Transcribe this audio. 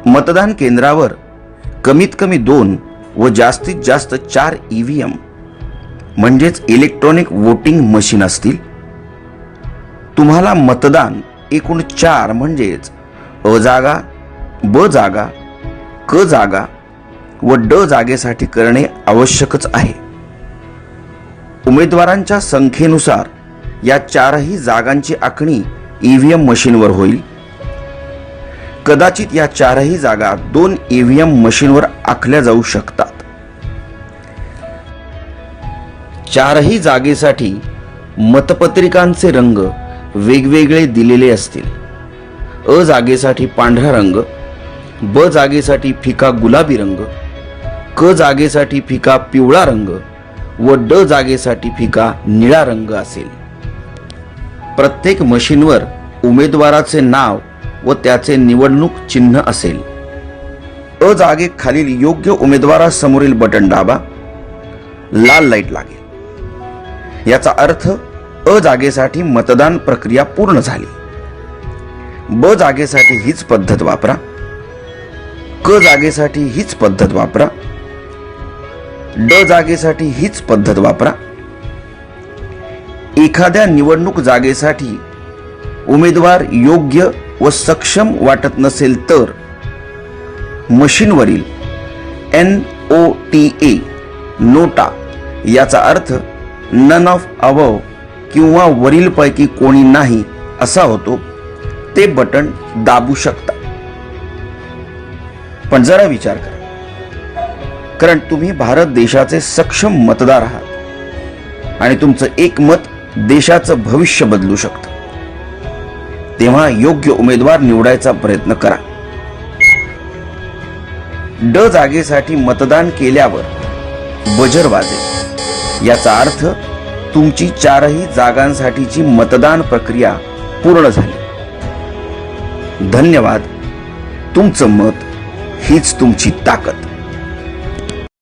मतदान केंद्रावर कमीत कमी 2 व जास्तीत जास्त 4 EVM म्हणजेच इलेक्ट्रॉनिक वोटिंग मशीन असतील. तुम्हाला मतदान एकूण 4 म्हणजेच अ जागा, ब जागा, क जागा व ड जागेसाठी करणे आवश्यकच आहे. उमेदवारांच्या संख्येनुसार या 4ही जागांची आखणी EVM मशीनवर होईल. कदाचित या 4ही जागा 2 EVM मशीनवर आखल्या जाऊ शकतात. 4ही जागेसाठी मतपत्रिकांचे रंग वेगवेगळे दिलेले असतील. अ जागेसाठी पांढरा रंग, ब जागेसाठी फिका गुलाबी रंग, क जागेसाठी फिका पिवळा रंग व ड जागेसाठी फिका निळा रंग असेल. प्रत्येक मशीनवर उमेदवाराचे नाव व त्याचे निवडणूक चिन्ह असेल. अ जागेखालील योग्य उमेदवारासमोरील बटन दाबा, लाल लाईट लागेल. याचा अर्थ अ जागेसाठी मतदान प्रक्रिया पूर्ण झाली. ब जागेसाठी हीच पद्धत वापरा. क जागेसाठी हीच पद्धत वापरा. ड जागेसाठी हीच पद्धत वापरा. एखाद्या निवडणूक जागेसाठी उमेदवार योग्य व सक्षम वाटत नसेल तर मशीनवरील NOTA नोटा याचा अर्थ नन ऑफ अबव किंवा वरीलपैकी कोणी नाही असा होतो. ते बटन दाबू शकता. पण जरा विचार करा, कारण तुम्ही भारत देशाचे सक्षम मतदार आहात आणि तुमचं एक मत देशाचं भविष्य बदलू शकतं. तेव्हा योग्य उमेदवार निवडायचा प्रयत्न करा. ड जागेसाठी मतदान केल्यावर बजर वाजेल. याचा अर्थ तुमची 4ही जागांसाठीची मतदान प्रक्रिया पूर्ण झाली. धन्यवाद. तुमचं मत हीच तुमची ताकद.